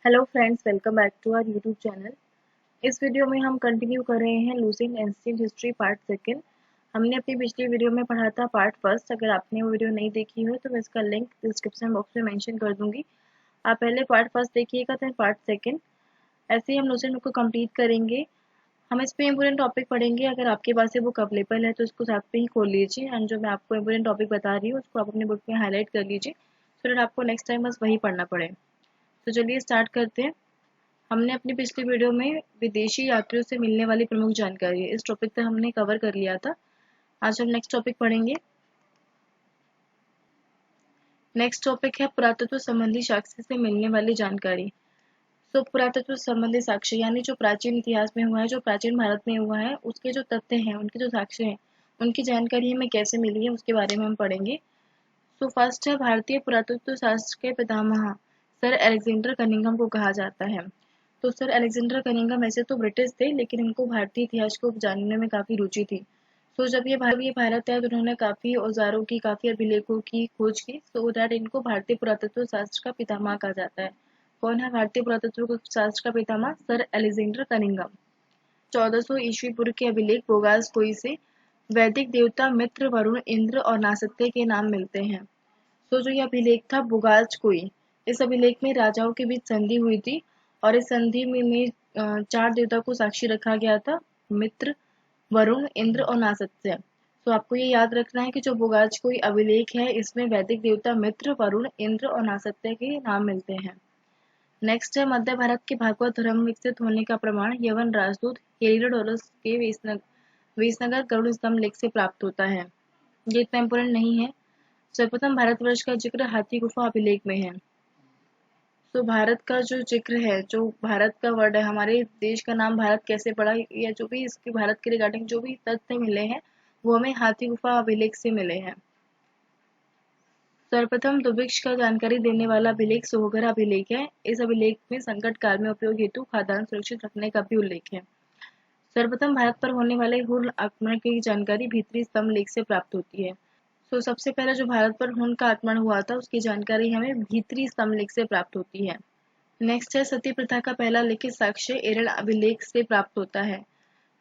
Hello friends, welcome back to our YouTube channel. इस video में हम कंटिन्यू कर रहे हैं losing ancient history part second. हमने अपनी पिछली वीडियो में पढ़ा था पार्ट फर्स्ट। अगर आपने वो वीडियो नहीं देखी हो तो मैं इसका लिंक डिस्क्रिप्शन बॉक्स में मेंशन कर दूंगी। आप पहले पार्ट फर्स्ट देखिएगा फिर पार्ट सेकंड। ऐसे ही हम लूजिंग को कंप्लीट करेंगे। हम इस पे इम्पोर्टेंट टॉपिक पढ़ेंगे। अगर आपके पास ये बुक अवेलेबल है तो इसको साथ पे ही खोल लीजिए एंड जो मैं आपको इम्पोर्टेंट टॉपिक बता रही हूँ उसको आप अपनी बुक में हाईलाइट कर लीजिए सो दैट आपको नेक्स्ट टाइम बस वही पढ़ना पड़े। तो चलिए स्टार्ट करते हैं। हमने अपनी पिछली वीडियो में विदेशी यात्रियों से मिलने वाली प्रमुख जानकारी इस टॉपिक पे हमने कवर कर लिया था। आज हम नेक्स्ट टॉपिक पढ़ेंगे। नेक्स्ट टॉपिक है पुरातत्व संबंधी साक्ष्य से मिलने वाली जानकारी। तो पुरातत्व संबंधी साक्ष्य यानी जो प्राचीन इतिहास में हुआ है, जो प्राचीन भारत में हुआ है, उसके जो तथ्य हैं, उनके जो साक्ष्य हैं, उनकी जानकारी हमें कैसे मिली है उसके बारे में हम पढ़ेंगे। तो फर्स्ट है भारतीय पुरातत्व शास्त्र के पितामह सर अलेक्जेंडर कनिंघम को कहा जाता है। तो सर अलेक्जेंडर कनिंघम ऐसे तो ब्रिटिश थे लेकिन इनको भारतीय इतिहास को जानने में काफी रुचि थी। तो जब ये भारत आए तो उन्होंने काफी औजारों की, काफी अभिलेखों की खोज की, सो दैट इनको भारतीय पुरातत्व शास्त्र का पितामह कहा जाता है। कौन है भारतीय पुरातत्व शास्त्र का पितामह? Sir Alexander Cunningham. 1400 ईस्वी पूर्व के अभिलेख बोगास कोई से वैदिक देवता मित्र, वरुण, इंद्र और नासत्य के नाम मिलते हैं। तो जो ये अभिलेख था बुगाज कोई, इस अभिलेख में राजाओं के बीच संधि हुई थी और इस संधि में चार देवता को साक्षी रखा गया था: मित्र, वरुण, इंद्र और नासत्य। तो आपको ये याद रखना है कि जो बुगाज कोई अभिलेख है इसमें वैदिक देवता मित्र, वरुण, इंद्र और नासत्य के नाम मिलते हैं। नेक्स्ट है मध्य भारत के भागवत धर्म विकसित होने का प्रमाण यवन राजदूत हेरोडोटस के वेसनगर गरुड़ स्तंभ लेख से प्राप्त होता है। ये इतना इम्पोर्टेंट नहीं है। सर्वप्रथम भारतवर्ष का जिक्र हाथी गुफा अभिलेख में है। तो भारत का जो जिक्र है, जो भारत का वर्ड है, हमारे देश का नाम भारत कैसे पड़ा, या जो भी इसके भारत के रिगार्डिंग जो भी तथ्य मिले हैं वो हमें हाथी गुफा अभिलेख से मिले हैं। सर्वप्रथम दुर्भिक्ष का जानकारी देने वाला अभिलेख सोहगर अभिलेख है। इस अभिलेख में संकट काल में उपयोग हेतु खाद्यान्न सुरक्षित रखने का भी उल्लेख है। सर्वप्रथम भारत पर होने वाले हुन आक्रमण की जानकारी भीतरी स्तंभ लेख से प्राप्त होती है। तो सबसे पहले जो भारत पर हुन का आक्रमण हुआ था उसकी जानकारी हमें भीतरी स्तंभ लेख से प्राप्त होती है। नेक्स्ट है सती प्रथा का पहला लिखित साक्ष्य एरल अभिलेख से प्राप्त होता है।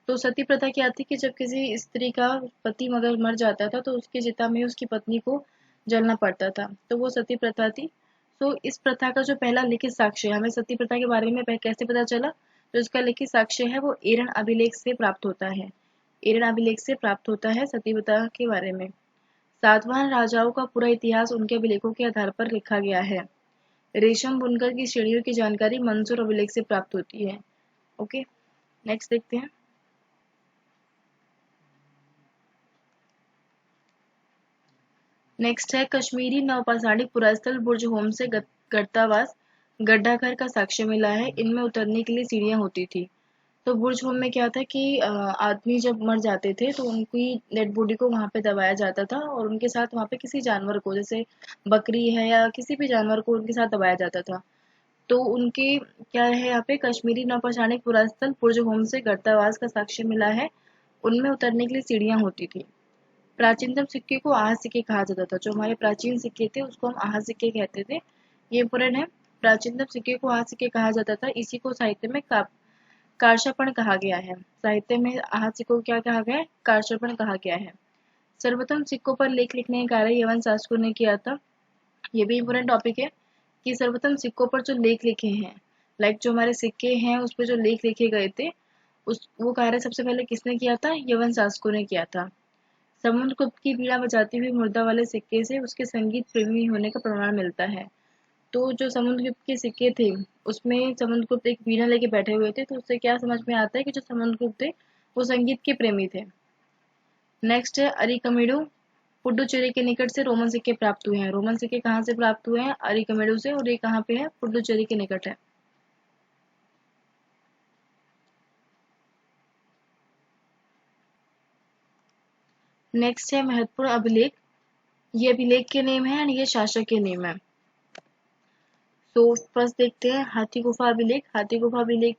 तो सती प्रथा क्या थी कि जब किसी स्त्री का पति मगर मर जाता था तो उसकी चिता में उसकी पत्नी को जलना पड़ता था, तो वो सती प्रथा थी। तो इस प्रथा का जो पहला लिखित साक्ष्य है, हमें सती प्रथा के बारे में कैसे पता चला? तो इसका लिखित साक्ष्य है वो एरन अभिलेख से प्राप्त होता है। एरन अभिलेख से प्राप्त होता है सती प्रथा के बारे में। सातवाहन राजाओं का पूरा इतिहास उनके अभिलेखों के आधार पर लिखा गया है। रेशम बुनकर की श्रेणियों की जानकारी मंसूर अभिलेख से प्राप्त होती है। ओके, नेक्स्ट देखते हैं। नेक्स्ट है कश्मीरी नवपाषाणिक पुरास्थल बुर्ज होम से गर्तावास गड्ढा घर का साक्ष्य मिला है। इनमें उतरने के लिए सीढ़ियां होती थी। तो बुर्ज होम में क्या था कि आदमी जब मर जाते थे तो उनकी डेड बॉडी को वहां पे दबाया जाता था और उनके साथ वहां पे किसी जानवर को, जैसे बकरी है या किसी भी जानवर को उनके साथ दबाया जाता था। तो उनके क्या है, यहाँ पे कश्मीरी नौपाषाणिक पुरास्थल बुर्ज होम से गर्तावास का साक्ष्य मिला है। उनमें उतरने के लिए सीढ़ियां होती थी। प्राचीनतम सिक्के को आहा सिक्के कहा जाता था। जो हमारे प्राचीन सिक्के थे उसको हम आहा सिक्के कहते थे। ये इंपोर्टेंट है। प्राचीनतम सिक्के को आहा सिक्के कहा जाता था। इसी को साहित्य में कार्षापण कहा गया है। साहित्य में आहा सिक्कों को क्या कहा गया है? कार्षापण कहा गया है। सर्वप्रथम सिक्कों पर लेख लिखने का कार्य यवन शासकों ने किया था। ये भी इम्पोर्टेंट टॉपिक है कि सर्वप्रथम सिक्कों पर जो लेख लिखे हैं, लाइक जो हमारे सिक्के हैं उस पर जो लेख लिखे गए थे, उस वो कार्य सबसे पहले किसने किया था? यवन शासकों ने किया था। समुद्रगुप्त की बीड़ा बजाती हुई मुद्रा वाले सिक्के से उसके संगीत प्रेमी होने का प्रमाण मिलता है। तो जो समुद्रगुप्त के सिक्के थे उसमें समुद्रगुप्त एक बीड़ा लेके बैठे हुए थे, तो उससे क्या समझ में आता है कि जो समुद्रगुप्त थे वो संगीत के प्रेमी थे। नेक्स्ट है अरिकमेडु पुडुचेरी के निकट से रोमन सिक्के प्राप्त हुए हैं। रोमन सिक्के कहाँ से प्राप्त हुए हैं? अरिकमेडु से, और ये कहाँ पे है? पुडुचेरी के निकट है। नेक्स्ट है महत्वपूर्ण अभिलेख। ये अभिलेख के नेम है और ये शासक के नेम है। तो फर्स्ट देखते हैं हाथी गुफा अभिलेख। हाथी गुफा अभिलेख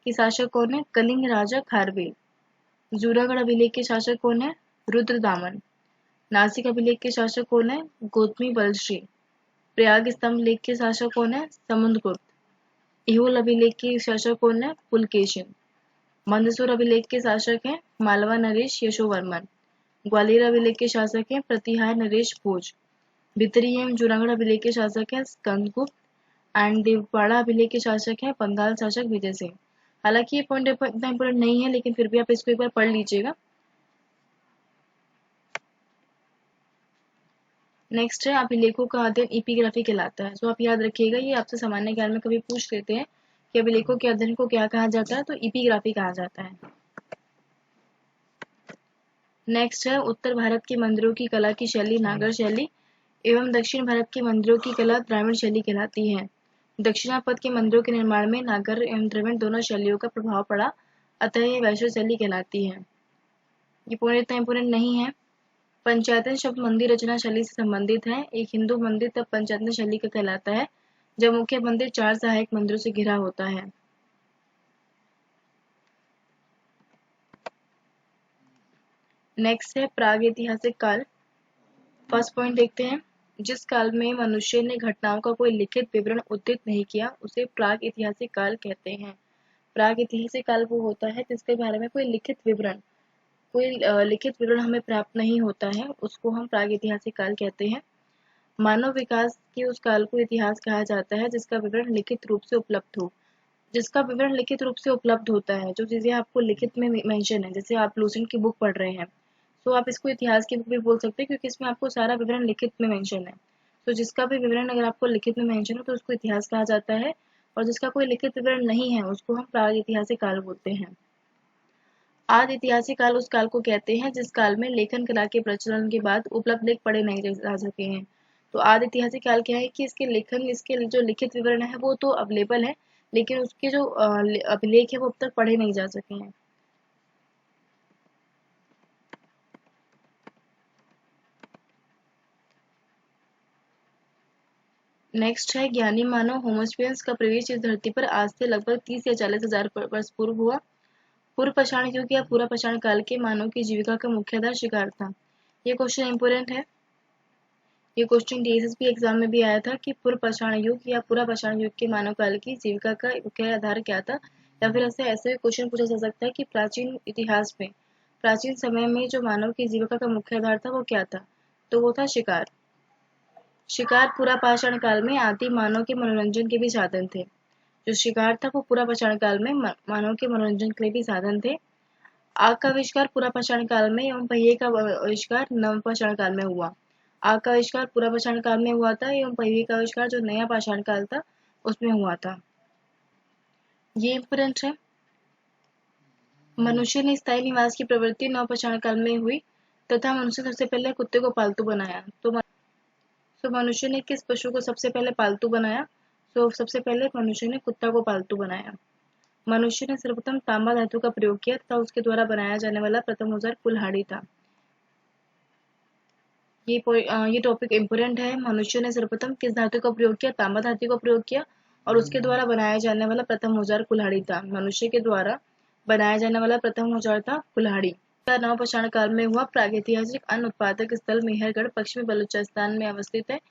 के शासक कौन है? कलिंग राजा खारवेल। जूनागढ़ अभिलेख के शासक कौन है? रुद्रदामन। नासिक अभिलेख के शासक कौन है? गौतमी बलश्री। प्रयाग स्तंभ लेख के शासक कौन है? समुद्रगुप्त। ऐहोल अभिलेख के शासक कौन है? पुलकेशिन। मंदसौर अभिलेख के शासक हैं मालवा नरेश यशोवर्मन। ग्वालियर अभिलेख के शासक हैं प्रतिहार नरेश भोज। भितरी एवं जूनागढ़ अभिलेख के शासक हैं स्कंदगुप्त एंड देववाड़ा अभिलेख के शासक हैं बंगाल शासक विजय सिंह। हालांकि ये पॉइंट इतना इंपोर्टेंट नहीं है, लेकिन फिर भी आप इसको एक बार पढ़ लीजिएगा। नेक्स्ट है अभिलेखों का अध्ययन इपिग्राफी कहलाता है। तो आप याद रखिएगा, ये आपसे सामान्य ज्ञान में कभी पूछ लेते हैं कि अभिलेखों के अध्ययन को क्या कहा जाता है, तो इपिग्राफी कहा जाता है। नेक्स्ट है उत्तर भारत के मंदिरों की कला की शैली नागर शैली एवं दक्षिण भारत के मंदिरों की कला द्राविड़ शैली कहलाती है। दक्षिणापथ के मंदिरों के निर्माण में नागर एवं द्रविड़ दोनों शैलियों का प्रभाव पड़ा, अतः ये वैष्णव शैली कहलाती है। ये पॉइंट इतना इंपोर्टेंट नहीं है। पंचायतन शब्द मंदिर रचना शैली से संबंधित है। एक हिंदू मंदिर तब पंचायतन शैली का कहलाता है जब मुख्य मंदिर 4 सहायक मंदिरों से घिरा होता है। नेक्स्ट है प्रागैतिहासिक काल। फर्स्ट पॉइंट देखते हैं। जिस काल में मनुष्य ने घटनाओं का कोई लिखित विवरण उद्धृत नहीं किया उसे प्राग ऐतिहासिक काल कहते हैं। प्राग ऐतिहासिक काल वो होता है जिसके बारे में कोई लिखित विवरण हमें प्राप्त नहीं होता है, उसको हम प्रागैतिहासिक काल कहते हैं। मानव विकास के उस काल को इतिहास कहा जाता है जिसका विवरण लिखित रूप से उपलब्ध हो। जिसका विवरण लिखित रूप से उपलब्ध होता है, जो चीजें आपको लिखित में मेंशन है, जैसे आप लूसेंट की बुक पढ़ रहे हैं, तो आप इसको इतिहास की बुक भी बोल सकते हैं क्योंकि इसमें आपको सारा विवरण लिखित में मेंशन है। तो जिसका भी विवरण अगर आपको लिखित में मेंशन हो तो उसको इतिहास कहा जाता है, और जिसका कोई लिखित विवरण नहीं है उसको हम प्रागैतिहासिक काल बोलते हैं। आदि ऐतिहासिक काल उस काल को कहते हैं जिस काल में लेखन कला के प्रचलन के बाद उपलब्ध लेख पढ़े नहीं जा सके हैं। तो आदि ऐतिहासिक काल क्या है कि इसके जो लिखित विवरण है वो तो अवेलेबल है, लेकिन उसके जो अभिलेख है वो अब तक पढ़े नहीं जा सके हैं। नेक्स्ट है ज्ञानी मानव होमोस्पियंस का प्रवेश इस धरती पर आज से लगभग 30 या 40,000 वर्ष पूर्व हुआ। पूर्व पाषाण युग या पूरा पाषाण काल के मानव की जीविका का मुख्य आधार शिकार था। ये क्वेश्चन इंपोर्टेंट है। ये क्वेश्चन डीएसएसबी एग्जाम में भी आया था कि पूर्व पाषाण युग या पूरा पाषाण युग के मानव काल की जीविका का मुख्य आधार क्या था, या फिर ऐसे भी क्वेश्चन पूछा जा सकता है कि प्राचीन इतिहास में प्राचीन समय में जो मानव की जीविका का मुख्य आधार था वो क्या था, तो वो था शिकार। शिकार पूरा पाषाण काल में आदि मानव के मनोरंजन के भी साधन थे। जो शिकार था वो पूरा पाषाण काल में मानव के मनोरंजन के लिए भी साधन थे। आग का आविष्कार पूरा पाषाण काल में एवं पहिए का आविष्कार नव पाषाण काल में हुआ। आग का आविष्कार पूरा पाषाण काल में हुआ था एवं पहिए का आविष्कार जो नया पाषाण काल था उसमें हुआ था। ये इंपोर्टेंट है। मनुष्य ने स्थायी निवास की प्रवृत्ति नव पाषाण काल में हुई तथा मनुष्य सबसे पहले कुत्ते को पालतू बनाया। तो मनुष्य ने किस पशु को सबसे पहले पालतू बनाया? तो सबसे पहले मनुष्य ने कुत्ता को पालतू बनाया। मनुष्य ने सर्वप्रथम तांबा धातु का प्रयोग किया तथा उसके द्वारा बनाया जाने वाला प्रथम औजार कुल्हाड़ी था। ये टॉपिक इम्पोर्टेंट है। मनुष्य ने सर्वप्रथम किस धातु का प्रयोग किया? तांबा धातु का प्रयोग किया और उसके द्वारा बनाया जाने वाला प्रथम औजार कुल्हाड़ी था। मनुष्य के द्वारा बनाया जाने वाला प्रथम औजार था कुल्हाड़ी। नवपाषाण काल में हुआ। प्रागैतिहासिक अन्न उत्पादक स्थल मेहरगढ़ पश्चिमी बलूचिस्तान में अवस्थित है।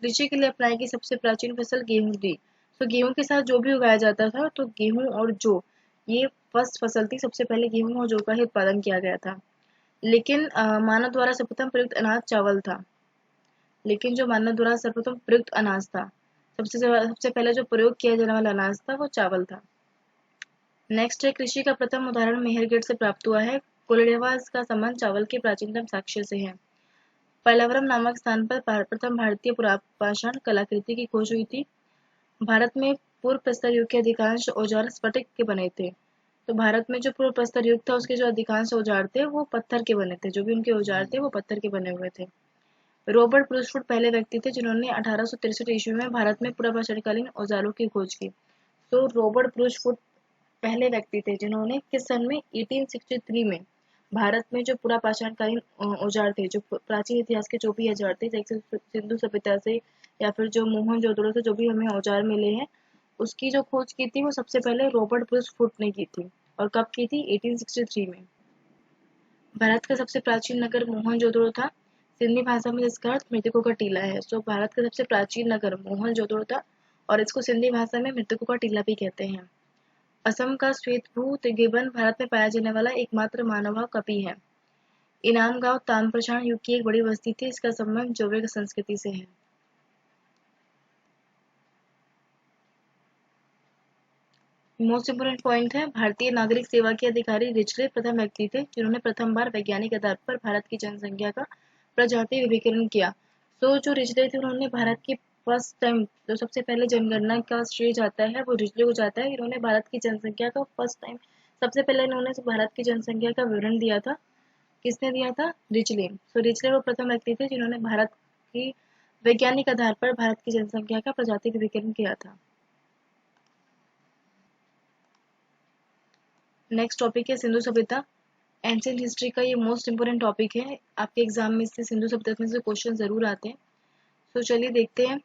कृषि के लिए अपनाई गई सबसे प्राचीन फसल गेहूं थी। तो गेहूं के साथ जो भी उगाया जाता था, तो गेहूं और जौ ये फर्स्ट फसल थी। सबसे पहले गेहूं और जौ का ही उत्पादन किया गया था। लेकिन मानव द्वारा सर्वप्रथम प्रयुक्त अनाज चावल था। लेकिन जो मानव द्वारा सर्वप्रथम प्रयुक्त अनाज था, सबसे पहले जो प्रयोग किया जाने वाला अनाज था वो चावल था। नेक्स्ट है कृषि का प्रथम उदाहरण मेहरगढ़ से प्राप्त हुआ है। कोल्हड़वा का संबंध चावल के प्राचीनतम साक्ष्य से है। पल्लवरम नामक स्थान पर प्रथम भारतीय पुरापाषाण कलाकृति की खोज हुई थी। भारत में पूर्व प्रस्तर युग के अधिकांश औजार स्फटिक के बने थे। तो भारत में जो पूर्व प्रस्तर युग था उसके जो अधिकांश औजार थे वो पत्थर के बने थे। जो भी उनके औजार थे वो पत्थर के बने हुए थे। रॉबर्ट ब्रूसफुट पहले व्यक्ति थे जिन्होंने 1863 ईस्वी में भारत में पुरापाषाणकालीन औजारों की खोज की। तो रॉबर्ट ब्रूसफुट पहले व्यक्ति थे जिन्होंने किस सन में 1863 में भारत में जो पुरापाषाणकालीन औजार थे, जो प्राचीन इतिहास के जो भी औजार थे, जैसे सिंधु सभ्यता से या फिर जो मोहनजोदड़ो से जो भी हमें औजार मिले हैं, उसकी जो खोज की थी वो सबसे पहले रॉबर्ट ब्रूसफुट ने की थी। और कब की थी? 1863 में। भारत का सबसे प्राचीन नगर मोहनजोदड़ो था। सिंधी भाषा में जिसका अर्थ मृतकों का टीला है। तो भारत का सबसे प्राचीन नगर मोहनजोदड़ो था और इसको सिंधी भाषा में मृतकों का टीला भी कहते हैं। असम का श्वेतभू गिबन भारत में पाया जाने वाला एकमात्र मानव कपि है। इनाम गांव ताम्रप्रशाण युग की एक बड़ी बस्ती थी। इसका संबंध जोवे संस्कृति से है। मोस्ट इम्पोर्टेंट पॉइंट है, भारतीय नागरिक सेवा के अधिकारी रिचले प्रथम व्यक्ति थे जिन्होंने प्रथम बार वैज्ञानिक आधार पर भारत की जनसंख्या का प्रजाति विभीकरण किया। तो जो रिचले थे उन्होंने भारत की फर्स्ट टाइम, जो सबसे पहले जनगणना का श्रेय जाता है वो रिचले को जाता है। इन्होंने भारत की जनसंख्या का फर्स्ट टाइम, सबसे पहले इन्होंने भारत की जनसंख्या का विवरण दिया था। किसने दिया था? रिचले। तो रिचले वो प्रथम व्यक्ति थे जिन्होंने भारत की वैज्ञानिक आधार पर भारत की जनसंख्या का प्रजाति विभीकरण किया था। नेक्स्ट टॉपिक है सिंधु सभ्यता। एंशियंट हिस्ट्री का ये मोस्ट इंपोर्टेंट टॉपिक है। आपके एग्जाम में से सिंधु सभ्यता में से क्वेश्चन जरूर आते हैं। तो चलिए देखते हैं।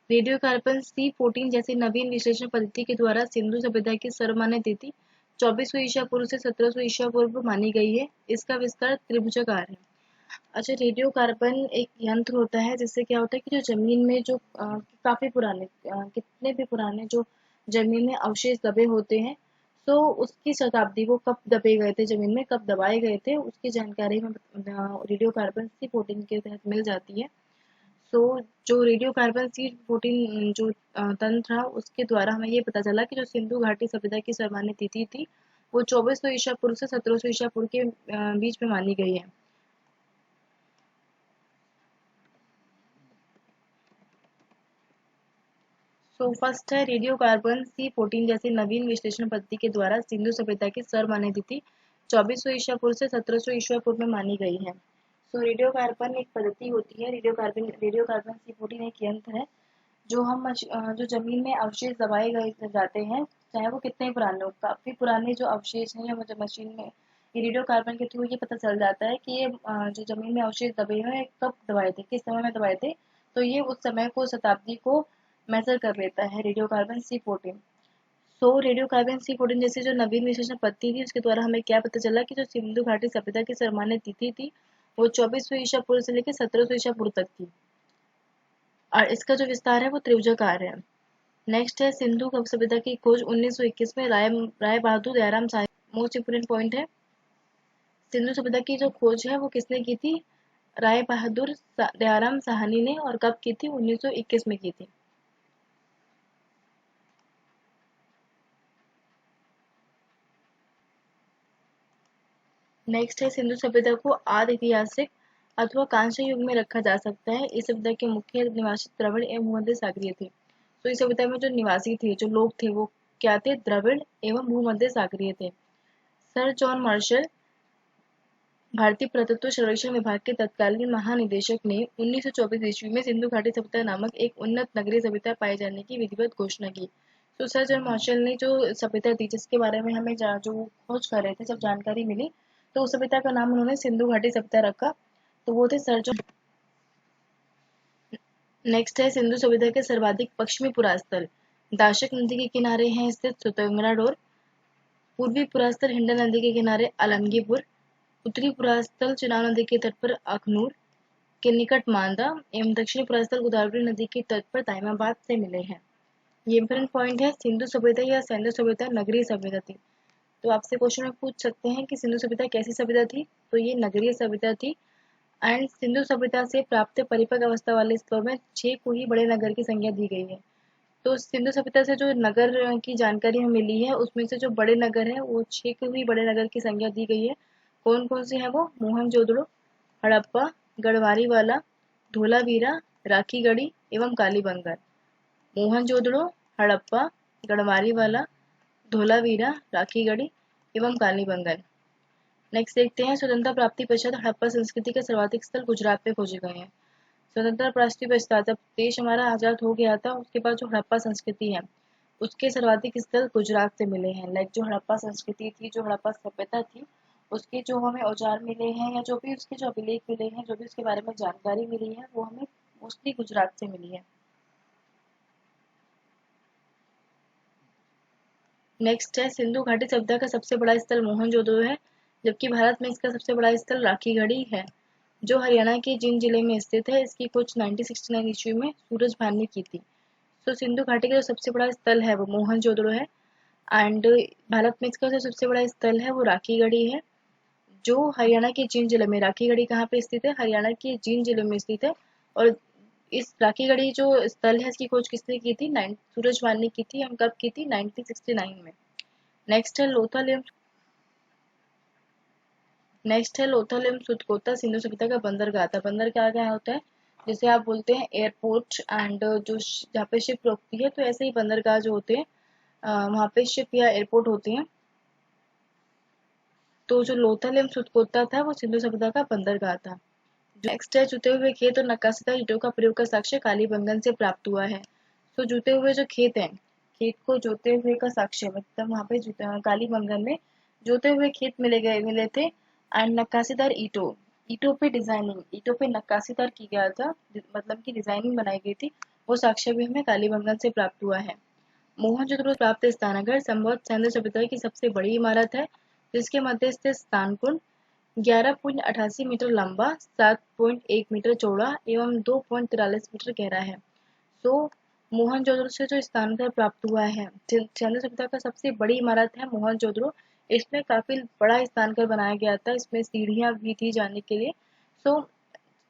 रेडियो कार्बन C14 जैसी नवीन विश्लेषण पद्धति के द्वारा सिंधु सभ्यता की सर्वमान्य तिथि 2400 ईसा पूर्व से 1700 ईसा पूर्व मानी गई है। इसका विस्तार त्रिभुजाकार है। अच्छा, रेडियो कार्बन एक यंत्र होता है जिससे क्या होता है कि जो जमीन में जो काफी पुराने कितने भी पुराने जो जमीन में अवशेष दबे होते हैं, तो उसकी शताब्दी, वो कब दबे गए थे जमीन में, कब दबाए गए थे, उसकी जानकारी में रेडियो कार्बन C14 के तहत मिल जाती है। तो जो रेडियो कार्बन C14 जो तंत्र था उसके द्वारा हमें ये पता चला कि जो सिंधु घाटी सभ्यता की सर्वमान्य तिथि थी वो 2400 ईसा पूर्व से 1700 ईसा पूर्व के बीच में मानी गई है। तो फर्स्ट है रेडियो कार्बन C14 जैसी नवीन विश्लेषण पद्धति के द्वारा सिंधु सभ्यता की सर्वमान्य तिथि 2400 ईसा पूर्व से 1700 ईसा पूर्व में मानी गई है। तो रेडियो कार्बन एक पद्धति होती है। रेडियो कार्बन C14 एक यंत्र है जो जो जमीन में अवशेष दबाए गए जाते हैं, चाहे वो कितने पुराने हो, काफी पुराने जो अवशेष हैं या मतलब मशीन में ये रेडियो कार्बन के थ्रू ये पता चल जाता है कि ये जो जमीन में अवशेष दबे हुए हैं कब दबाए थे, किस समय में दबाए थे। तो ये उस समय को, शताब्दी को मेजर कर लेता है रेडियो कार्बन C14। सो रेडियो कार्बन C14 जैसी जो नवीन विश्लेषण पद्धति थी उसके द्वारा हमें क्या पता चला कि जो सिंधु घाटी सभ्यता की सर्वमान्य तिथि थी वो 2400 ईसा पूर्व से लेकर 1700 ईसा पूर्व तक थी और इसका जो विस्तार है वो त्रिभुजाकार है। नेक्स्ट है सिंधु सभ्यता की खोज 1921 में Rai Bahadur Dayaram Sahni. Most important point है, सिंधु सभ्यता की जो खोज है वो किसने की थी? राय बहादुर दयाराम साहनी ने। और कब की थी? 1921 में की थी। नेक्स्ट है सिंधु सभ्यता को आदि ऐतिहासिक अथवा कांस्य युग में रखा जा सकता है। इस सभ्यता के मुख्य निवासी द्रविड़ एवं भूमध्य सागरीय थे। तो इस सभ्यता में जो निवासी थे, जो लोग थे, वो क्या थे? द्रविड़ एवं भूमध्य सागरीय थे। सर जॉन मार्शल, भारतीय पुरातत्व सर्वेक्षण विभाग के तत्कालीन महानिदेशक ने 1924 ईस्वी में सिंधु घाटी सभ्यता नामक एक उन्नत नगरीय सभ्यता पाए जाने की विधिवत घोषणा की। तो सर जॉन मार्शल ने जो सभ्यता थी जिसके बारे में हमें जो खोज कर रहे थे, जब जानकारी मिली तो उस सभ्यता का नाम उन्होंने सिंधु घाटी सभ्यता रखा। तो वो थे सर जॉन। नेक्स्ट है सिंधु सभ्यता के सर्वाधिक पश्चिमी पुरास्थल। दाशक नदी के किनारे हैं स्थित सुतंगनाडोर। पूर्वी पुरास्थल हिंडा नदी के किनारे आलमगीपुर। उत्तरी पुरास्थल चुनाव नदी के तट पर अखनूर के निकट मांदा एवं दक्षिणी पुरास्थल गोदावरी नदी के तट पर ताइमाबाद से मिले हैं। ये इंपॉर्टेंट पॉइंट है। सिंधु सभ्यता या सिंधु सभ्यता नगरीय सभ्यता थी। तो आपसे क्वेश्चन में पूछ सकते हैं कि सिंधु सभ्यता कैसी सभ्यता थी? तो ये नगरीय सभ्यता थी। एंड सिंधु सभ्यता से प्राप्त परिपक्व अवस्था वाले स्थलों में 6 को ही बड़े नगर की संज्ञा दी गई है। तो सिंधु सभ्यता से जो नगर की जानकारी हमें मिली है उसमें से जो बड़े नगर है वो 6 को ही बड़े नगर की संज्ञा दी गई है। कौन कौन से हैं वो? मोहनजोदड़ो, हड़प्पा, गढ़वारीवाला, धोलावीरा, राखीगढ़ी एवं कालीबंगा। मोहनजोदड़ो, हड़प्पा, गढ़वारीवाला, धोलावीरा, राखीगढ़ी एवं कालीबंगा। नेक्स्ट देखते हैं, स्वतंत्रता प्राप्ति पश्चात हड़प्पा संस्कृति के सर्वाधिक स्थल गुजरात में खोजे गए हैं। स्वतंत्रता प्राप्ति पश्चात, जब देश हमारा आजाद हो गया था उसके बाद जो हड़प्पा संस्कृति है उसके सर्वाधिक स्थल गुजरात से मिले हैं। लाइक जो हड़प्पा संस्कृति थी, जो हड़प्पा सभ्यता थी, उसके जो हमें औजार मिले हैं या जो भी उसके जो अभिलेख मिले हैं, जो भी उसके बारे में जानकारी मिली है वो हमें मोस्टली गुजरात से मिली है। नेक्स्ट है सिंधु घाटी सभ्यता का सबसे बड़ा स्थल मोहनजोदड़ो है, जबकि भारत में इसका सबसे बड़ा स्थल राखीगढ़ी है जो हरियाणा के जिंद जिले में स्थित है। इसकी खोज 1969 ईस्वी में सूरज भान ने की थी। तो सिंधु घाटी का जो सबसे बड़ा स्थल है वो मोहनजोदड़ो है। एंड भारत में इसका जो सबसे बड़ा स्थल है वो राखीगढ़ी है, जो हरियाणा के जींद जिले में। राखीगढ़ी कहाँ पे स्थित है? हरियाणा के जींद जिले में स्थित है। और इस राखीगढ़ी जो स्थल है इसकी खोज किसने की थी? सूरजवान ने की थी। हम कब की थी? 1969 में। नेक्स्ट है लोथल एवं सुतकोता सिंधु सभ्यता का बंदरगाह था। बंदरगाह क्या होता है? जिसे आप बोलते हैं एयरपोर्ट। एंड जो जहाँ पे शिप रोकती है, तो ऐसे ही बंदरगाह जो होते हैं वहाँ पे शिप या एयरपोर्ट होते हैं। तो जो लोथल एवं सुतकोता था वो सिंधु सभ्यता का बंदरगाह था। नेक्स्ट है जुते हुए खेत और नक्काशीदार ईंटों का प्रयोग का साक्ष्य कालीबंगन से प्राप्त हुआ है। तो जुते हुए जो खेत हैं, खेत को जोते हुए का साक्ष्य मतलब वहाँ पे कालीबंगन में जोते हुए खेत मिले थे। एंड नक्काशीदार ईंटों ईंटों पे डिजाइनिंग, ईंटों पे नक्काशीदार की गया था, मतलब की डिजाइनिंग बनाई गई थी। वो साक्ष्य भी हमें कालीबंगन से प्राप्त हुआ है। मोहनजोदड़ो प्राप्त स्नानागार संभवतः सिंधु सभ्यता की सबसे बड़ी इमारत है, जिसके मध्य स्थित स्नान कुंड 11.88 मीटर लंबा, 7.1 मीटर चौड़ा एवं 2.43 मीटर गहरा है। तो मोहनजोदड़ो से जो स्नानागार प्राप्त हुआ है, सिंधु सभ्यता का सबसे बड़ी इमारत है मोहनजोदड़ो। इसमें काफी बड़ा स्नानघर बनाया गया था, इसमें सीढ़ियां भी थी जाने के लिए। तो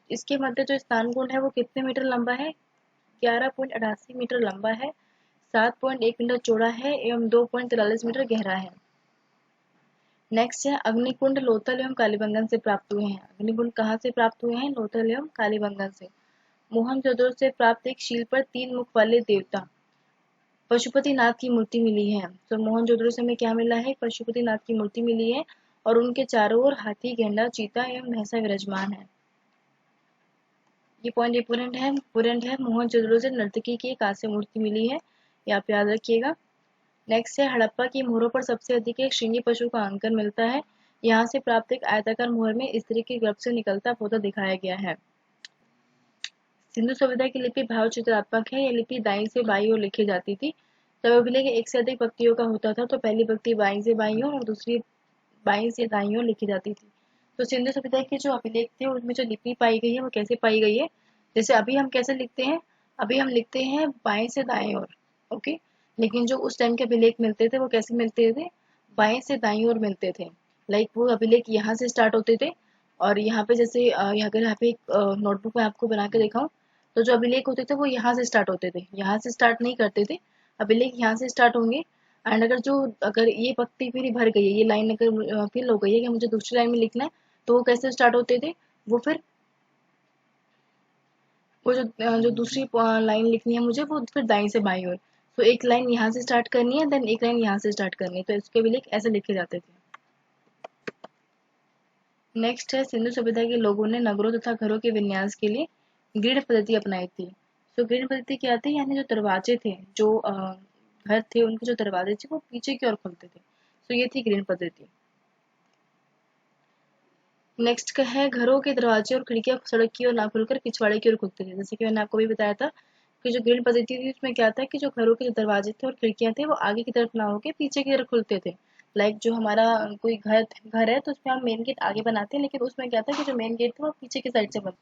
इसके मध्य जो स्नान कुंड है वो कितने मीटर लंबा है? 11.88 मीटर लंबा है, 7.1 मीटर चौड़ा है एवं 2.43 मीटर गहरा है। नेक्स्ट है अग्निकुंड लोथल एवं कालीबंगन से प्राप्त हुए हैं। अग्निकुंड कहाँ से प्राप्त हुए हैं? लोथल एवं कालीबंगन से। मोहनजोदड़ो से प्राप्त एक शील पर 3 मुख वाले देवता पशुपतिनाथ की मूर्ति मिली है। तो मोहनजोदड़ो से हमें क्या मिला है? पशुपतिनाथ की मूर्ति मिली है और उनके चारों ओर हाथी, गेंडा, चीता एवं भैंसा विराजमान है। ये पॉइंट इंपोर्टेंट है। मोहनजोदड़ो से नर्तकी की एक कांस्य मूर्ति मिली है, ये आप याद रखिएगा। नेक्स्ट है हड़प्पा की मोहरों पर सबसे अधिक एक श्रृंगी पशु का अंकन मिलता है। यहाँ से प्राप्त एक आयताकार मोहर में स्त्री के गर्भ से निकलता पौधा दिखाया गया है। सिंधु सभ्यता की लिपि भाव चित्रात्मक है। यह लिपि दाईं से बाईं ओर लिखी जाती थी। जब अभिलेख एक से अधिक पंक्तियों का होता था तो पहली पंक्ति बाईं से बाईं ओर और दूसरी बाईं से दाईं ओर लिखी जाती थी। तो सिंधु सभ्यता के जो अभिलेख थे उनमें जो लिपि पाई गई है वो कैसे पाई गई है? जैसे अभी हम कैसे लिखते हैं? अभी हम लिखते हैं बाएं से दाएं ओर, ओके। लेकिन जो उस टाइम के अभिलेख मिलते थे वो कैसे मिलते थे? बाएं से दाईं ओर मिलते थे। लाइक वो अभिलेख यहाँ से स्टार्ट होते थे और यहाँ पे जैसे अगर यहाँ पे एक नोटबुक में आपको बना के दिखाऊं, तो जो अभिलेख होते थे वो यहाँ से स्टार्ट होते थे, यहाँ से स्टार्ट नहीं करते थे। अभिलेख यहाँ से स्टार्ट होंगे। एंड अगर ये पंक्ति फिर भर गई है, ये लाइन अगर फिल हो गई है कि मुझे दूसरी लाइन में लिखना है, तो वो कैसे स्टार्ट होते थे? वो फिर वो जो दूसरी लाइन लिखनी है मुझे वो फिर दाईं से बाईं ओर। तो एक लाइन यहाँ से स्टार्ट करनी है, देन एक लाइन यहाँ से स्टार्ट करनी है, तो इसके भी लिख ऐसे लिखे जाते थे। नेक्स्ट है सिंधु सभ्यता के लोगों ने नगरों तथा घरों के विन्यास के लिए ग्रिड पद्धति अपनाई थी। तो ग्रिड पद्धति क्या थी? यानी जो दरवाजे थे, जो घर थे, उनके जो दरवाजे थे वो पीछे की ओर खुलते थे। तो ये थी ग्रिड पद्धति। नेक्स्ट का है घरों के दरवाजे और खिड़कियां सड़क की ओर ना खुलकर पिछवाड़े की ओर खुलते थे। जैसे कि मैंने आपको भी बताया था कि जो ग्रिड पद्धति थी उसमें क्या था कि जो घरों के जो दरवाजे थे और खिड़कियां थे वो आगे की तरफ ना होके पीछे की तरफ खुलते थे। लाइक जो हमारा कोई घर है तो उसमें हम मेन गेट आगे बनाते हैं, लेकिन उसमें क्या था कि जो मेन गेट था वो पीछे की साइड से बनता।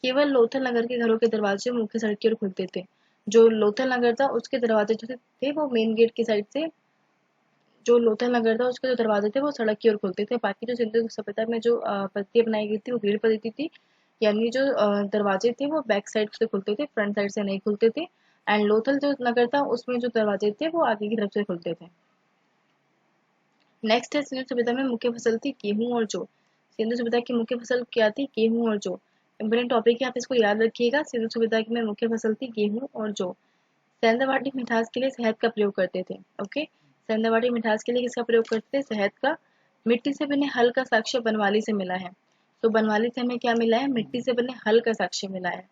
केवल लोथल नगर के घरों के दरवाजे मुख्य सड़क की ओर खुलते थे। जो लोथल नगर था उसके दरवाजे जो थे वो मेन गेट की साइड से, जो लोथल नगर था उसके जो दरवाजे थे वो सड़क की ओर खुलते थे। बाकी जो सिंधु सभ्यता में जो पद्धति अपनाई गई थी वो ग्रिड पद्धति थी। यानी जो दरवाजे थे वो बैक साइड से खुलते थे, फ्रंट साइड से नहीं खुलते थे। एंड लोथल जो नगर था उसमें जो दरवाजे थे वो आगे की तरफ से खुलते थे। नेक्स्ट है सिंधु सभ्यता में मुख्य फसल थी गेहूं और जौ। सिंधु सभ्यता की मुख्य फसल क्या थी? गेहूं और जौ। इंपोर्टेंट टॉपिक है, आप इसको याद रखिएगा। सिंधु सभ्यता में मुख्य फसल थी गेहूं और जौ। सेंधाबाटी मिठास के लिए शहद का प्रयोग करते थे, ओके। सेंधाबाटी मिठास के लिए किसका प्रयोग करते थे? शहद का। मिट्टी से बने हल का साक्ष्य बनवाली से मिला है। तो बनवाली से हमें क्या मिला है? मिट्टी से बने हल का साक्ष्य मिला है।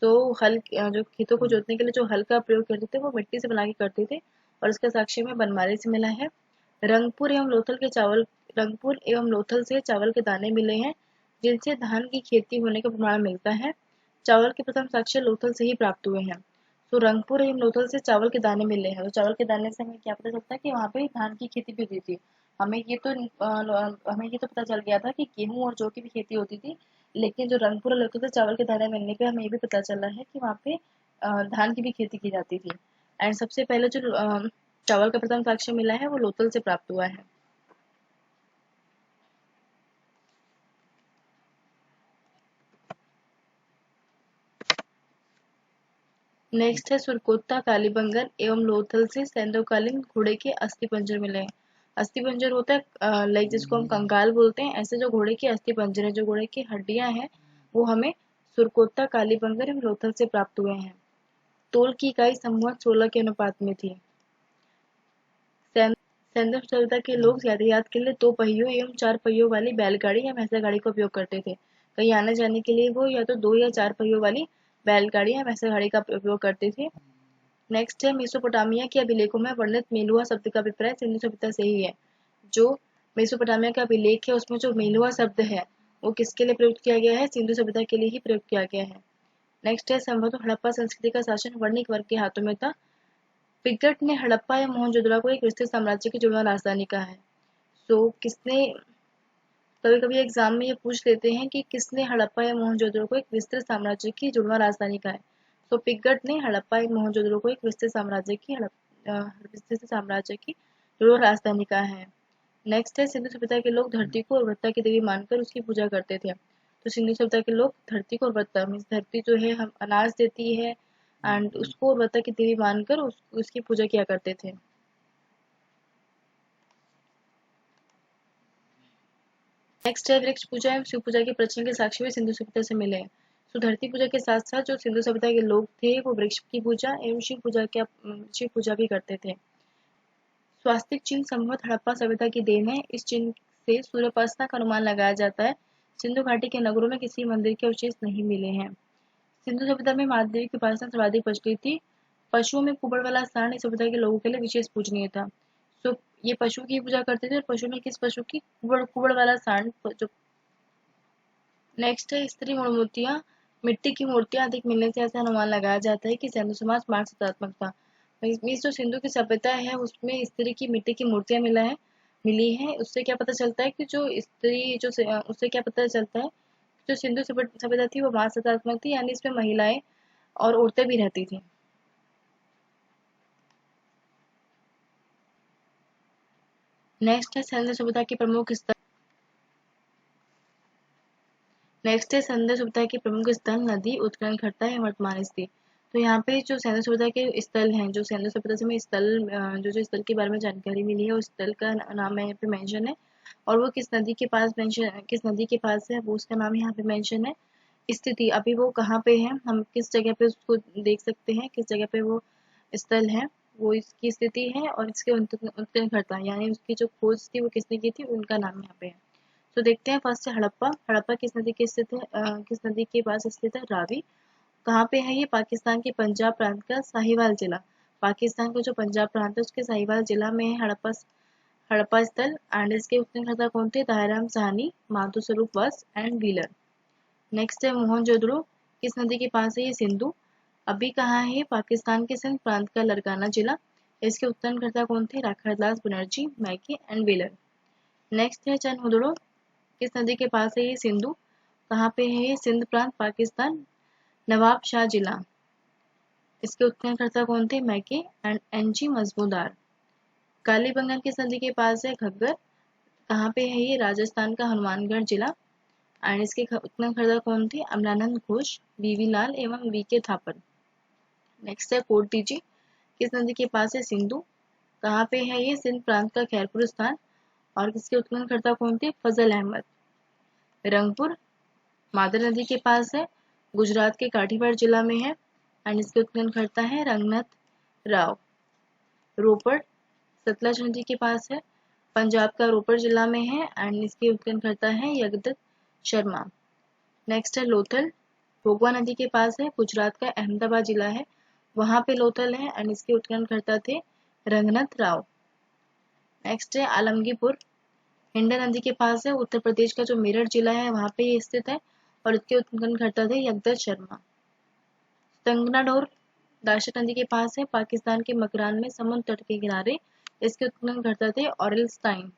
तो हल जो खेतों को जोतने के लिए जो हल का प्रयोग करते थे वो मिट्टी से बना के करते थे, और इसका साक्ष्य में बनवाली से मिला है। रंगपुर एवं लोथल से चावल के दाने मिले हैं, जिनसे धान की खेती होने का प्रमाण मिलता है। चावल के प्रथम साक्ष्य लोथल से ही प्राप्त हुए हैं। तो रंगपुर एवं लोथल से चावल के दाने मिले हैं। तो चावल के दाने से हमें क्या पता चलता है कि वहाँ पे धान की खेती भी होती थी। हमें ये तो पता चल गया था कि गेहूं और जौ की भी खेती होती थी, लेकिन जो रंगपुर और लोथल से चावल के दाने मिलने पे हमें ये भी पता चला है कि वहाँ पे धान की भी खेती की जाती थी। एंड सबसे पहले जो चावल का प्रथम साक्ष्य मिला है वो लोथल से प्राप्त हुआ है। नेक्स्ट है सुरकोत्ता कालीबंगन एवं लोथल से सैंधवकालीन घोड़े के अस्थिपंजर मिले हैं। अस्थिपंजर होता है लाइक जिसको हम कंकाल बोलते हैं, ऐसे जो घोड़े के अस्थिपंजर है, जो घोड़े की हड्डियां हैं, वो हमें सुरकोत्ता कालीबंगन एवं लोथल से प्राप्त हुए हैं। तोल की इकाई संवत 16 के अनुपात में थी। सैंधव सभ्यता के लोग यातायात के लिए 2 पहियों एवं 4 पहियों वाली बैलगाड़ी या भैंसा गाड़ी का उपयोग करते थे। कहीं आने जाने के लिए वो या तो 2 या 4 पहियों वाली बैलगाड़ी या भैंसा गाड़ी का उपयोग करते थे। नेक्स्ट है मेसोपोटामिया के अभिलेखों में वर्णित मेलुआ शब्द का अभिप्राय सिंधु सभ्यता से ही है। जो मेसोपोटामिया का अभिलेख है उसमें जो मेलुआ शब्द है वो किसके लिए प्रयुक्त किया गया है? सिंधु सभ्यता के लिए ही प्रयुक्त किया गया है। नेक्स्ट है संभवतः हड़प्पा संस्कृति का शासन वर्णिक वर्ग के हाथों में था। पिगट ने हड़प्पा या मोहनजोदड़ो को एक विस्तृत साम्राज्य की जुड़वा राजधानी कहा है। किसने, कभी कभी एग्जाम में ये पूछ लेते हैं कि किसने हड़प्पा या मोहनजोदड़ो को एक विस्तृत साम्राज्य की जुड़वा राजधानी कहा है। पिगट ने हड़प्पा या मोहनजोदड़ो को एक विस्तृत साम्राज्य की जुड़वा राजधानी कहा है। नेक्स्ट है सिंधु सभ्यता के लोग धरती को उर्वरता की देवी मानकर उसकी पूजा करते थे। तो सिंधु सभ्यता के लोग धरती को उर्वरता मीन्स धरती जो है हम अनाज देती है एंड उसको उर्वरता की देवी मानकर उसकी पूजा किया करते थे। नेक्स्ट है वृक्ष पूजा एवं शिव पूजा के प्रचलन के साक्ष्य भी सिंधु सभ्यता से मिले हैं। धरती पूजा के साथ साथ जो सिंधु सभ्यता के लोग थे वो वृक्ष की पूजा एवं शिव पूजा भी करते थे। स्वास्तिक चिन्ह संभवतः हड़प्पा सभ्यता की देन है। इस चिन्ह से सूर्योपासना का अनुमान लगाया जाता है। सिंधु घाटी के नगरों में किसी मंदिर के अवशेष नहीं मिले हैं। सिंधु सभ्यता में महादेवी की उपासना सर्वाधिक प्रचलित थी। पशुओं में कुबड़ वाला सांड इस सभ्यता के लोगों के लिए विशेष पूजनीय था। ये पशु की पूजा करते थे और पशु में किस पशु की? कुबड़ वाला सांड। जो नेक्स्ट है स्त्री मूर्तियां, मिट्टी की मूर्तियां अधिक मिलने से ऐसा अनुमान लगाया जाता है कि सिंधु समाज मार्ग सकारात्मक था। मीन्स जो सिंधु की सभ्यता है उसमें स्त्री की मिट्टी की मूर्तियां मिली है। उससे क्या पता चलता है कि जो स्त्री जो उससे क्या पता चलता है जो सिंधु सभ्यता थी वो मार्ग सकारात्मक थी, यानी इसमें महिलाएं और औरतें भी रहती थी। नेक्स्ट है सिंधु सभ्यता की प्रमुख स्थल। नेक्स्ट है सिंधु सभ्यता के प्रमुख स्थल नदी उत्खनन खट्टा है वर्तमान स्थिति। तो यहाँ पे जो सिंधु सभ्यता के स्थल हैं, जो सिंधु सभ्यता से हमें स्थल जो स्थल के बारे में जानकारी मिली है उस स्थल का नाम यहाँ पे मेंशन है और वो किस नदी के पास है वो उसका नाम यहाँ पे मेंशन है। स्थिति अभी वो कहाँ पे है, हम किस जगह पे उसको देख सकते हैं, किस जगह पे वो स्थल है, वो इसकी स्थिति है और इसके उत्खनन खट्टा यानी उसकी जो खोज थी वो किसने की थी उनका नाम यहाँ पे है। तो देखते हैं फर्स्ट है हड़प्पा। हड़प्पा किस नदी के स्थित है किस नदी के पास स्थित है? रावी। कहाँ पे है ये? पाकिस्तान के पंजाब प्रांत का साहिवाल जिला। पाकिस्तान का जो पंजाब प्रांत है उसके साहिवाल जिला में है हड़प्पा स्थल। एंड इसके उत्खननकर्ता कौन थे? दयाराम साहनी, माधो स्वरूप वत्स एंड व्हीलर। नेक्स्ट है मोहनजोदड़ो। किस नदी के पास है ये? सिंधु। अभी कहाँ है? पाकिस्तान के सिंध प्रांत का लरकाना जिला। इसके उत्खननकर्ता कौन थे? Rakhaldas Banerjee, Mackay and Wheeler. Next है चनहुदड़ो। किस नदी के पास है ये? सिंधु। कहाँ पे है ये? सिंध प्रांत पाकिस्तान, नवाब शाह जिला। इसके उत्खननकर्ता कौन थे? मैके एंड एनजी मजमूदार। कालीबंगन किस नदी के पास है? घग्गर। कहाँ पे है ये? राजस्थान का हनुमानगढ़ जिला। एंड इसके उत्खननकर्ता कौन थे? अमलानंद घोष, बीवी लाल एवं वी के थापर। नेक्स्ट है कोटदीजी। किस नदी के पास है? सिंधु। कहाँ पे है ये? सिंध प्रांत का खैरपुर स्थान। और इसके उत्खननकर्ता कौन थे? फजल अहमद। रंगपुर मादर नदी के पास है, गुजरात के काठीवाड़ जिला में है एंड इसके उत्खननकर्ता है रंगनाथ राव। रोपड़ सतलज नदी के पास है, पंजाब का रोपड़ जिला में है एंड इसके उत्खननकर्ता है यगदत्त शर्मा। नेक्स्ट है लोथल, भोगवा नदी के पास है, गुजरात का अहमदाबाद जिला है, वहां पे लोथल है एंड इसके उत्खननकर्ता थे रंगनाथ राव। नेक्स्ट है आलमगीरपुर, हिंडा नदी के पास है, उत्तर प्रदेश का जो मेरठ जिला है वहां पे ये स्थित है और इसके उत्खननकर्ता थे यगदत्त शर्मा। तंगनाडोर दाशत नदी के पास है, पाकिस्तान के मकरान में समुद्र तट के किनारे। इसके उत्खननकर्ता थे ऑरेलस्टाइन।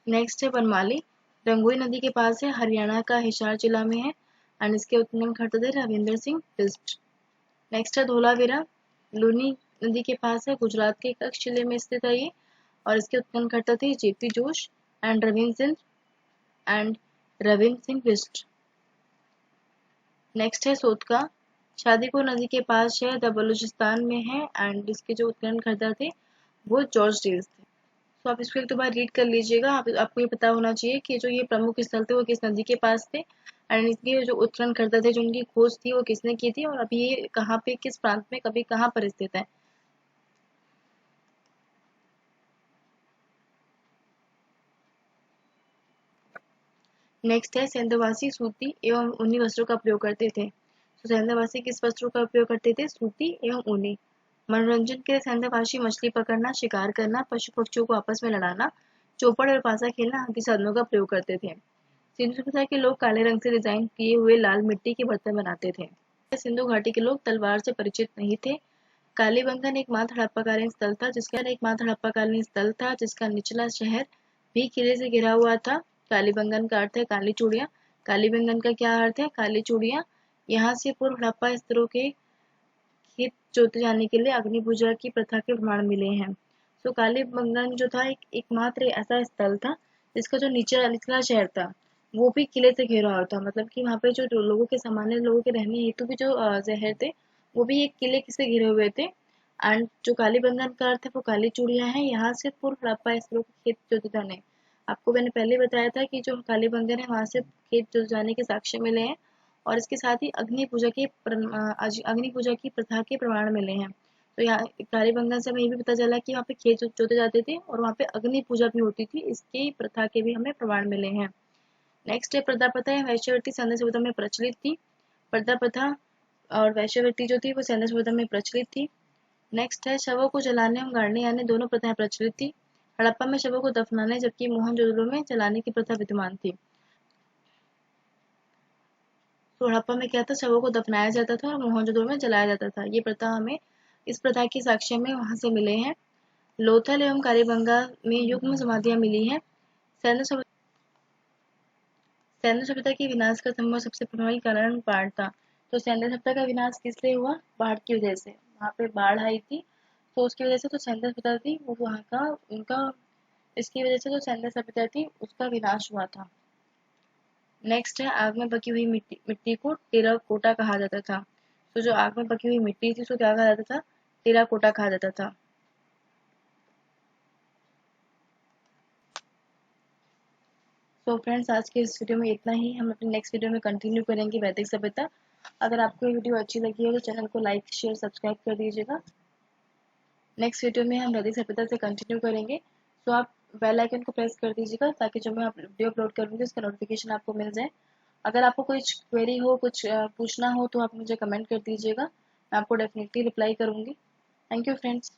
नेक्स्ट है बनमाली, रंगोई नदी के पास है, हरियाणा का हिसार जिला में है, एंड इसके उत्खनन करते थे रविंद्र सिंह बिस्ट। नेक्स्ट है धोलावीरा, लूनी नदी के पास है, गुजरात के कच्छ जिले में स्थित है ये, और इसके उत्खनन करते थे जेपी जोश एंड रविंद्र सिंह बिस्ट। नेक्स्ट है सोतका, शादीपुर नदी के पास है, द बलूचिस्तान में है, एंड इसके जो उत्खनन करता थे वो जॉर्ज डील्स थे। तो आप इसको एक दो बार रीड कर लीजिएगा। आपको ये पता होना चाहिए कि जो ये प्रमुख स्थल थे वो किस नदी के पास थे, एंड इसके जो उत्खनन करते थे, जो उनकी खोज थी वो किसने की थी, और अभी ये कहाँ पे, किस प्रांत में, कभी कहाँ पर स्थित है। नेक्स्ट है सेंधवासी सूती एवं ऊनी वस्त्रों का प्रयोग करते थे। तो सेंधवासी किस वस्त्रों का उपयोग करते थे? सूती एवं ऊनी। मनोरंजन के लिए सेंधवासी मछली पकड़ना, शिकार करना, पशु पक्षियों को आपस में लड़ाना, चौपड़ और पासा खेलना आदि साधनों का प्रयोग करते थे। सिंधु सभ्यता के लोग काले रंग से डिजाइन किए हुए लाल मिट्टी के बर्तन बनाते थे। सिंधु घाटी के लोग तलवार से परिचित नहीं थे। कालीबंगन एकमात्र हड़प्पाकालीन स्थल था जिसका निचला शहर भी किले से घिरा हुआ था। कालीबंगन का अर्थ है काली चूड़ियां। कालीबंगन का क्या अर्थ है? काली चूड़ियां। यहाँ से पूर्व हड़प्पा स्तरों के खेत जोते जाने के लिए अग्नि पूजा की प्रथा के प्रमाण मिले हैं। तो कालीबंगन जो था एकमात्र ऐसा स्थल था जिसका जो निचला शहर था वो भी किले से घिरा हुआ था। मतलब कि वहाँ पे जो लोगों के सामान्य लोगों के रहने हेतु भी जो शहर थे वो भी एक किले से घिरे हुए थे। एंड जो कालीबंगन का अर्थ है वो काली चूड़ियां हैं। यहाँ से पूर्व हड़प्पा स्तरों के खेत जोते जाने, आपको मैंने पहले बताया था कि जो कालीबंगन है वहाँ से खेत जोते जाने के साक्ष्य मिले हैं, और इसके साथ ही अग्नि पूजा की प्रथा के प्रमाण मिले हैं। तो यहाँ कालीबंगन से हमें ये भी पता चला कि वहाँ पे खेत जोते जाते थे और वहाँ पे अग्नि पूजा भी होती थी, इसकी प्रथा के भी हमें प्रमाण मिले हैं। नेक्स्ट है प्रजाप्रथा या वैश्यवृत्ति सैन्य सभ्यता में प्रचलित थी। प्रजाप्रथा और वैश्यवृत्ति जो थी वो सैन्य सभ्यता में प्रचलित थी। नेक्स्ट है शवों को जलाने एवं गाड़ने यानी दोनों प्रथाएं प्रचलित थी। हड़प्पा में शवों को दफनाने जबकि मोहनजोदड़ो में जलाने की प्रथा विद्यमान थी। तो हड़प्पा में क्या था, शवों को दफनाया जाता था और मोहनजोदड़ो में जलाया जाता था। ये प्रथा हमें इस प्रथा की साक्ष्य में वहां से मिले हैं। लोथल एवं कालीबंगा में युग्म समाधियां मिली हैं। सैन्य सभ्यता के विनाश का संभव सबसे प्रभावी कारण बाढ़ था। तो सैन्य सभ्यता का विनाश किस लिए हुआ? बाढ़ की वजह से। वहां पे बाढ़ आई थी तो उसकी वजह से जो सैन्य सभ्यता थी वो वहाँ का उनका इसकी वजह से जो सैन्य सभ्यता थी उसका विनाश हुआ था। नेक्स्ट है आग में पकी हुई मिट्टी को टेराकोटा कहा जाता था। तो जो आग में पकी हुई मिट्टी थी उसको क्या कहा जाता था? टेराकोटा कहा जाता था। तो फ्रेंड्स आज के इस वीडियो में इतना ही। हम अपने नेक्स्ट वीडियो में कंटिन्यू करेंगे वैदिक सभ्यता। अगर आपको ये वीडियो अच्छी लगी हो तो चैनल को लाइक शेयर सब्सक्राइब कर दीजिएगा। नेक्स्ट वीडियो में हम वैदिक सभ्यता से कंटिन्यू करेंगे। तो आप बेल आइकन को प्रेस कर दीजिएगा ताकि जब मैं वीडियो अपलोड करूँगी उसका नोटिफिकेशन आपको मिल जाए। अगर आपको कुछ क्वेरी हो, कुछ पूछना हो तो आप मुझे कमेंट कर दीजिएगा, मैं आपको डेफिनेटली रिप्लाई करूँगी। Thank you friends.